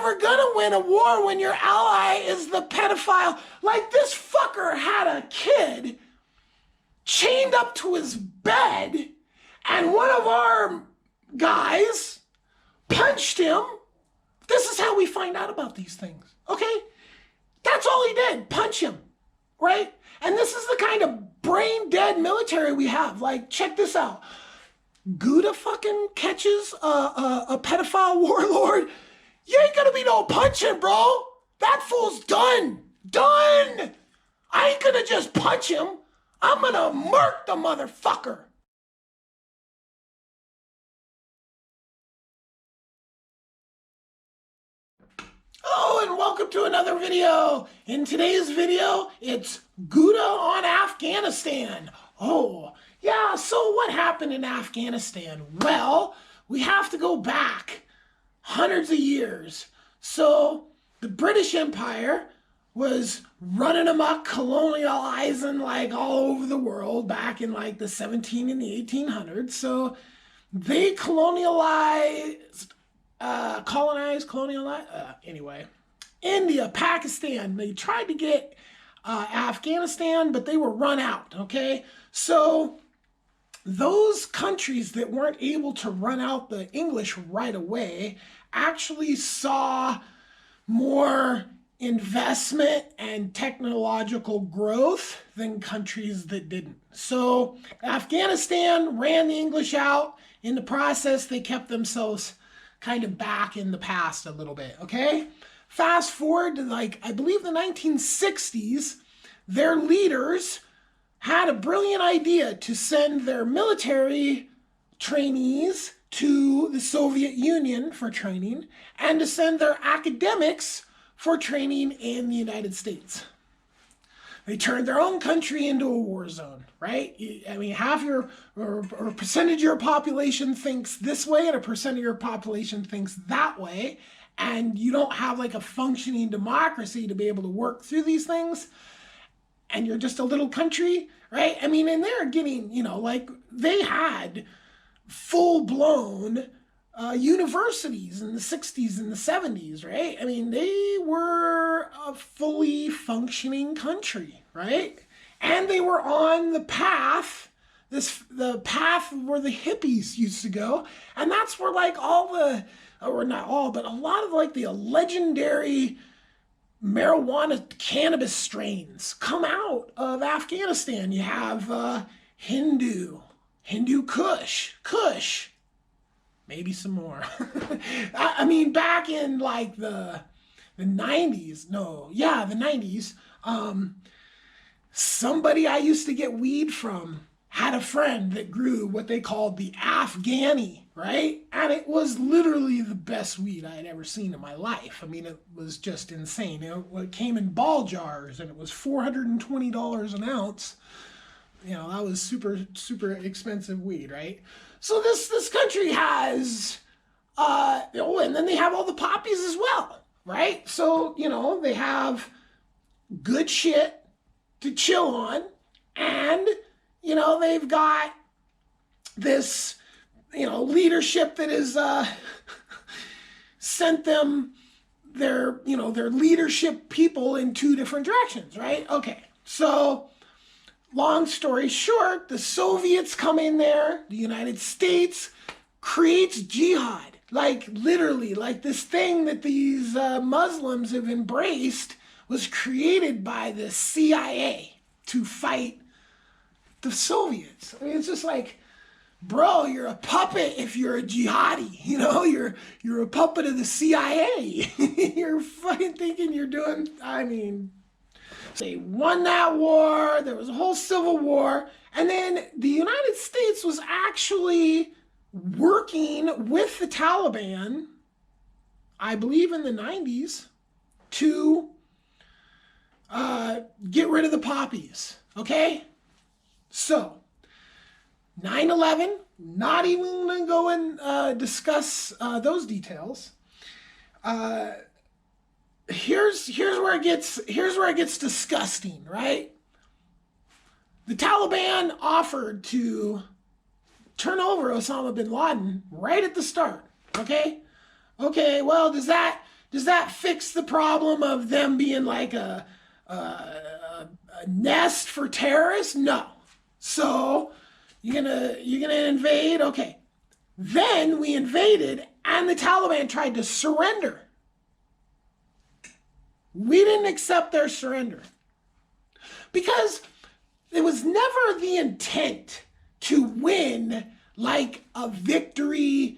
never gonna win a war when your ally is the pedophile. Like, this fucker had a kid chained up to his bed, and one of our guys punched him. This is how we find out about these things, okay? That's all he did, punch him, right? And this is the kind of brain-dead military we have. Like, check this out. Guda fucking catches a pedophile warlord. You ain't gonna be no punching, bro. That fool's done. Done. I ain't gonna just punch him. I'm gonna murk the motherfucker. Hello and welcome to another video. In today's video, it's Guda on Afghanistan. Oh, yeah, so what happened in Afghanistan? Well, we have to go back hundreds of years. So the British Empire was running amok, colonializing like all over the world back in like the 17 and the 1800s. So they colonized anyway, India, Pakistan. They tried to get Afghanistan, but they were run out, okay? So those countries that weren't able to run out the English right away actually saw more investment and technological growth than countries that didn't. So Afghanistan ran the English out. In the process, they kept themselves kind of back in the past a little bit, okay? Fast forward to like, I believe the 1960s, their leaders had a brilliant idea to send their military trainees to the Soviet Union for training and to send their academics for training in the United States. They turned their own country into a war zone, right? I mean, half your, or a percentage of your population thinks this way and a percent of your population thinks that way, and you don't have like a functioning democracy to be able to work through these things, and you're just a little country, right? I mean, and they're getting, you know, like they had full-blown universities in the 60s and the 70s, right? I mean, they were a fully functioning country, right? And they were on the path, the path where the hippies used to go. And that's where like all the, or not all, but a lot of like the legendary marijuana cannabis strains come out of Afghanistan. You have Hindu Kush, maybe some more. I mean, back in like the 90s, the 90s, somebody I used to get weed from had a friend that grew what they called the Afghani, right? And it was literally the best weed I had ever seen in my life. I mean, it was just insane. It came in ball jars and it was $420 an ounce. You know, that was super, super expensive weed, right? So this country has, and then they have all the poppies as well, right? So, you know, they have good shit to chill on, and, you know, they've got this, you know, leadership that has sent them their leadership people in two different directions, right? Okay, so long story short, the Soviets come in there, the United States creates jihad. Like literally, like this thing that these Muslims have embraced was created by the CIA to fight the Soviets. I mean, it's just like, bro, you're a puppet if you're a jihadi, you know, you're a puppet of the CIA. You're fucking thinking you're doing, I mean, they won that war, there was a whole civil war, and then the United States was actually working with the Taliban, I believe in the 90s, to get rid of the poppies, okay? So, 9/11, not even going to go and discuss those details. Here's where it gets disgusting, right? The Taliban offered to turn over Osama bin Laden right at the start. Okay, well, does that Does that fix the problem of them being like a nest for terrorists? No. So you're gonna invade? Okay. Then we invaded and the Taliban tried to surrender. We didn't accept their surrender because it was never the intent to win like a victory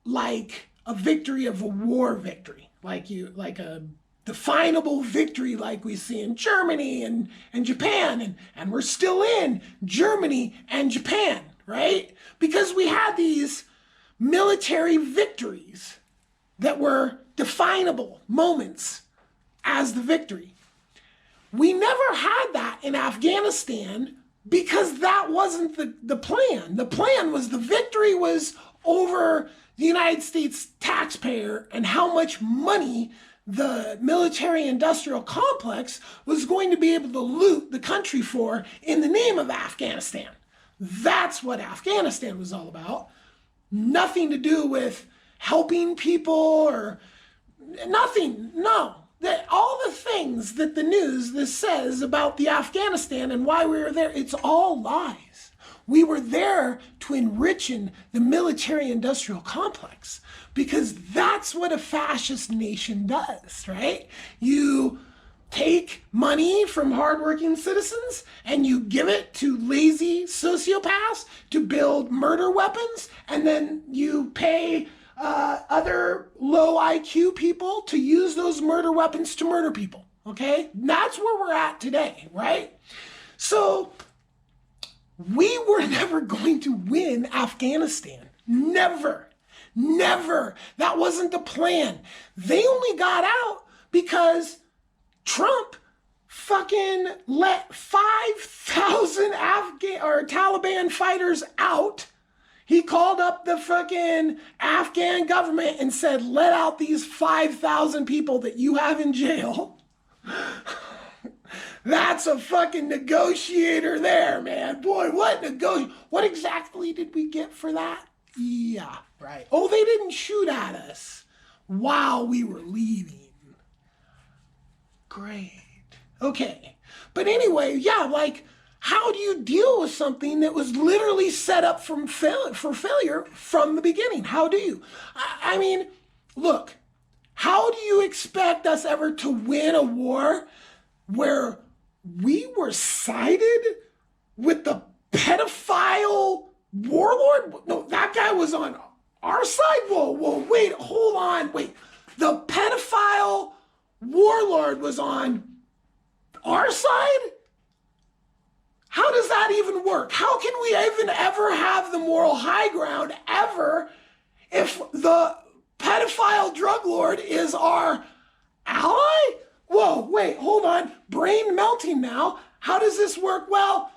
of a war victory, like a definable victory like we see in Germany and Japan, and we're still in Germany and Japan, right? Because we had these military victories that were definable moments as the victory. We never had that in Afghanistan because that wasn't the plan. The plan was the victory was over the United States taxpayer and how much money the military-industrial complex was going to be able to loot the country for in the name of Afghanistan. That's what Afghanistan was all about. Nothing to do with helping people or nothing. No. All the things that the news this says about the Afghanistan and why we were there, it's all lies. We were there to enrich the military-industrial complex because that's what a fascist nation does, right? You take money from hardworking citizens and you give it to lazy sociopaths to build murder weapons, and then you pay other low IQ people to use those murder weapons to murder people, okay? That's where we're at today, right? So we were never going to win Afghanistan. Never. Never. That wasn't the plan. They only got out because Trump fucking let 5,000 Taliban fighters out. He called up the fucking Afghan government and said, let out these 5,000 people that you have in jail. That's a fucking negotiator there, man. Boy, what exactly did we get for that? Yeah, right. Oh, they didn't shoot at us while we were leaving. Great. Okay. But anyway, yeah, like, how do you deal with something that was literally set up for failure from the beginning? How do you? I mean, look, how do you expect us ever to win a war where we were sided with the pedophile warlord? No, that guy was on our side? Whoa, wait, hold on, wait. The pedophile warlord was on our side? How does that even work? How can we even ever have the moral high ground ever if the pedophile drug lord is our ally? Whoa, wait, hold on. Brain melting now. How does this work? Well,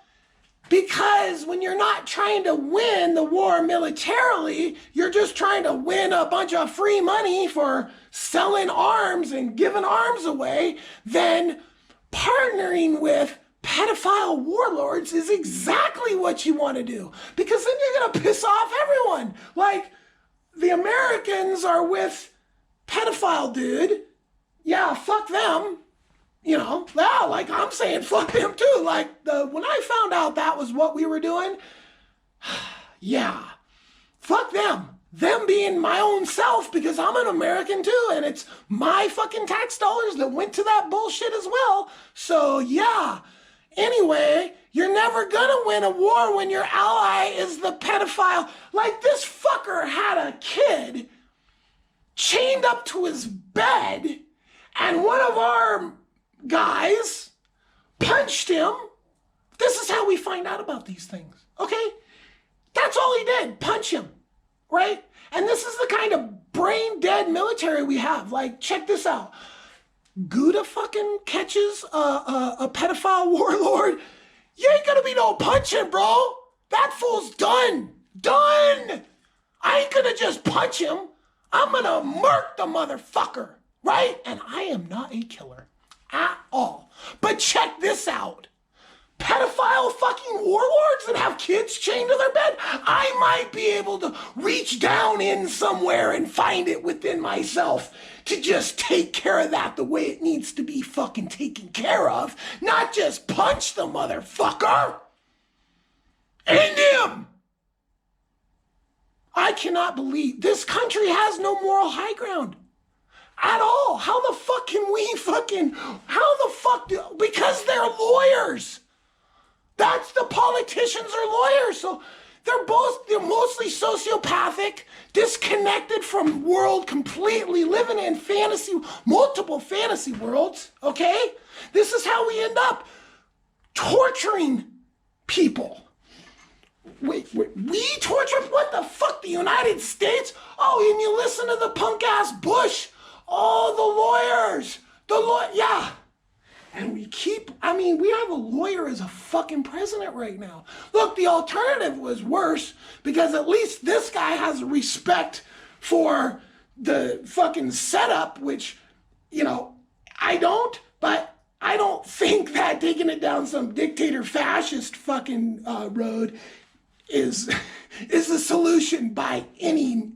because when you're not trying to win the war militarily, you're just trying to win a bunch of free money for selling arms and giving arms away, then partnering with pedophile warlords is exactly what you want to do, because then you're going to piss off everyone. Like, the Americans are with pedophile dude. Yeah, fuck them. You know, yeah, like I'm saying fuck them too. Like, when I found out that was what we were doing, yeah, fuck them. Them being my own self, because I'm an American too, and it's my fucking tax dollars that went to that bullshit as well. So yeah. Anyway, you're never gonna win a war when your ally is the pedophile. Like, this fucker had a kid chained up to his bed, and one of our guys punched him. This is how we find out about these things, okay? That's all he did, punch him, right? And this is the kind of brain dead military we have. Like, check this out. Guda fucking catches a pedophile warlord. You ain't gonna be no punching, bro. That fool's done. Done. I ain't gonna just punch him. I'm gonna murk the motherfucker, right? And I am not a killer at all. But check this out. pedophile fucking warlords that have kids chained to their bed, I might be able to reach down in somewhere and find it within myself to just take care of that the way it needs to be fucking taken care of, not just punch the motherfucker. End him. I cannot believe this country has no moral high ground at all. How the fuck can we because they're lawyers. That's the politicians are lawyers. So they're mostly sociopathic, disconnected from world completely, living in multiple fantasy worlds, okay? This is how we end up torturing people. Wait, we torture? What the fuck? The United States? Oh, and you listen to the punk ass Bush. Oh, the lawyers. Yeah. And we have a lawyer as a fucking president right now. Look, the alternative was worse because at least this guy has respect for the fucking setup, which, I don't, but I don't think that taking it down some dictator fascist fucking road is the solution by any,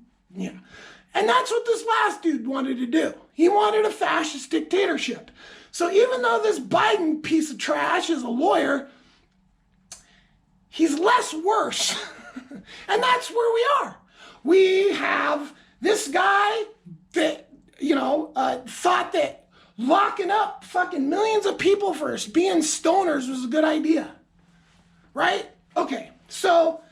And that's what this last dude wanted to do. He wanted a fascist dictatorship. So even though this Biden piece of trash is a lawyer, he's less worse. And that's where we are. We have this guy that, thought that locking up fucking millions of people for being stoners was a good idea. Right? Okay, so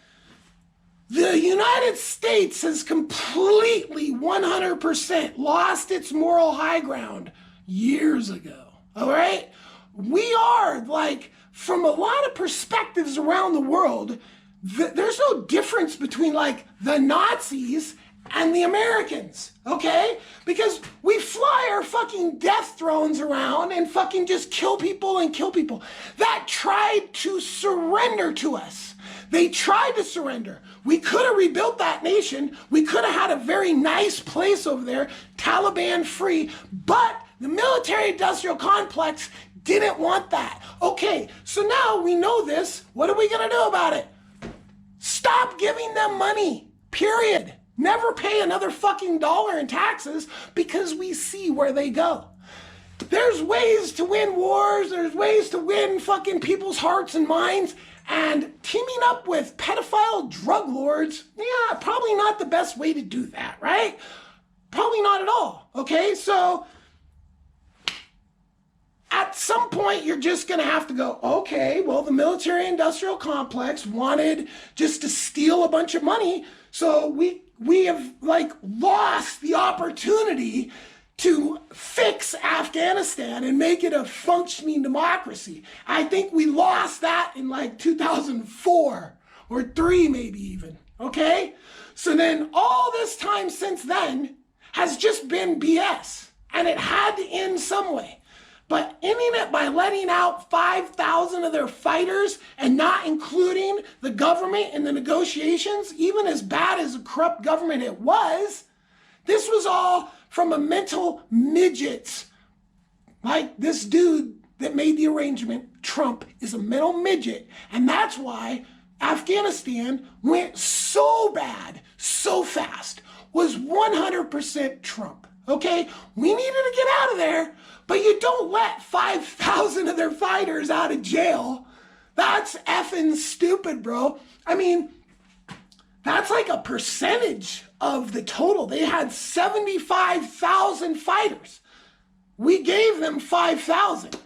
the United States has completely 100% lost its moral high ground years ago. All right? We are, from a lot of perspectives around the world, there's no difference between, the Nazis and the Americans, okay? Because we fly our fucking death drones around and fucking just kill people that tried to surrender to us. They tried to surrender. We could have rebuilt that nation. We could have had a very nice place over there, Taliban free, but the military-industrial complex didn't want that. Okay, so now we know this. What are we going to do about it? Stop giving them money, period. Never pay another fucking dollar in taxes because we see where they go. There's ways to win wars. There's ways to win fucking people's hearts and minds. And teaming up with pedophile drug lords, probably not the best way to do that, right? Probably not at all, okay? So at some point, you're just going to have to go, okay, well, the military-industrial complex wanted just to steal a bunch of money, so we have, lost the opportunity to fix Afghanistan and make it a functioning democracy. I think we lost that in, 2004 or 3 maybe even, okay? So then all this time since then has just been BS, and it had to end some way. But ending it by letting out 5,000 of their fighters and not including the government in the negotiations, even as bad as a corrupt government it was, this was all from a mental midget. Like this dude that made the arrangement, Trump, is a mental midget. And that's why Afghanistan went so bad, so fast, was 100% Trump. Okay, we needed to get out of there, but you don't let 5,000 of their fighters out of jail. That's effing stupid, bro. I mean, that's like a percentage of the total. They had 75,000 fighters. We gave them 5,000.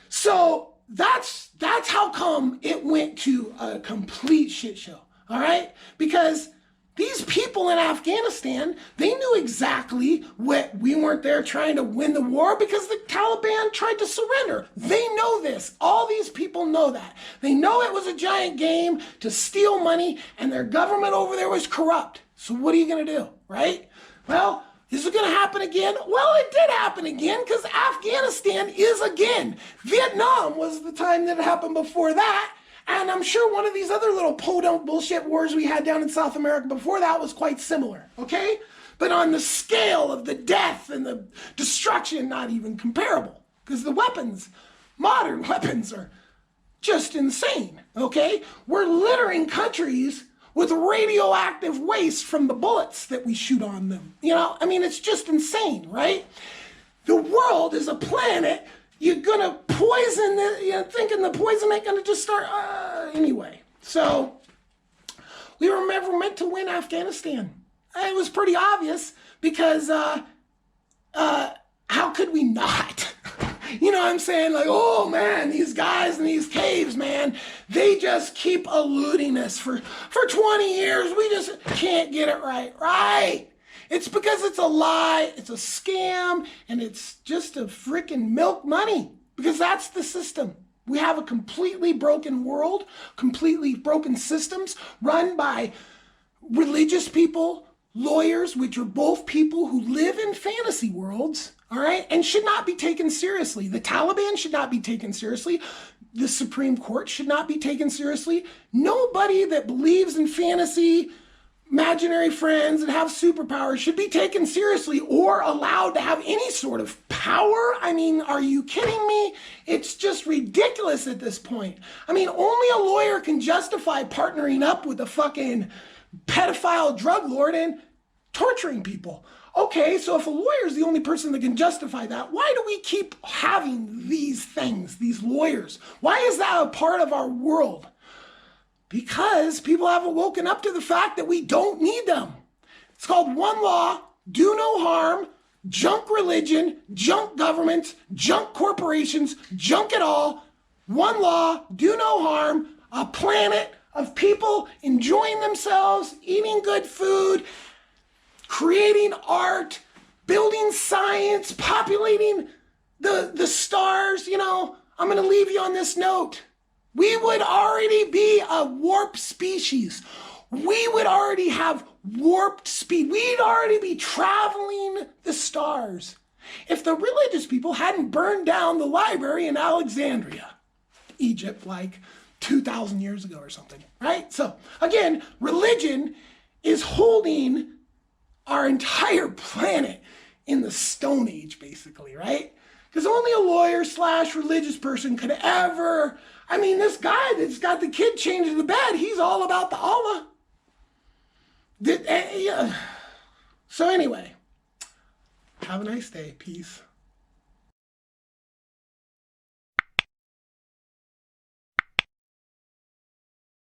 So that's how come it went to a complete shit show, all right? Because these people in Afghanistan, they knew exactly what we weren't there trying to win the war because the Taliban tried to surrender. They know this. All these people know that. They know it was a giant game to steal money and their government over there was corrupt. So what are you going to do, right? Well, is it going to happen again? Well, it did happen again because Afghanistan is again. Vietnam was the time that it happened before that. And I'm sure one of these other little podunk bullshit wars we had down in South America before that was quite similar, okay? But on the scale of the death and the destruction, not even comparable. Because the weapons Modern weapons are just insane, okay? We're littering countries with radioactive waste from the bullets that we shoot on them. You know, I mean, it's just insane, right? The world is a planet. You're gonna poison it, you're thinking the poison ain't gonna just start, anyway. So, we were never meant to win Afghanistan. It was pretty obvious because, how could we not? You know what I'm saying? Like, oh man, these guys in these caves, man, they just keep eluding us for 20 years. We just can't get it right? It's because it's a lie, it's a scam, and it's just a freaking milk money, because that's the system. We have a completely broken world, completely broken systems run by religious people, lawyers, which are both people who live in fantasy worlds, all right, and should not be taken seriously. The Taliban should not be taken seriously. The Supreme Court should not be taken seriously. Nobody that believes in fantasy, imaginary friends that have superpowers should be taken seriously or allowed to have any sort of power. I mean, are you kidding me? It's just ridiculous at this point. I mean, only a lawyer can justify partnering up with a fucking pedophile drug lord and torturing people. Okay, so if a lawyer is the only person that can justify that, why do we keep having these things, these lawyers? Why is that a part of our world? Because people haven't woken up to the fact that we don't need them. It's called one law, do no harm, junk religion, junk governments, junk corporations, junk it all. One law, do no harm, a planet of people enjoying themselves, eating good food, creating art, building science, populating the stars. You know, I'm going to leave you on this note. We would already be a warp species. We would already have warped speed. We'd already be traveling the stars if the religious people hadn't burned down the library in Alexandria, Egypt, like 2,000 years ago or something, right? So again, religion is holding our entire planet in the Stone Age, basically, right? Because only a lawyer / religious person could ever, I mean, this guy that's got the kid changing the bed, he's all about the Allah. So anyway, have a nice day. Peace.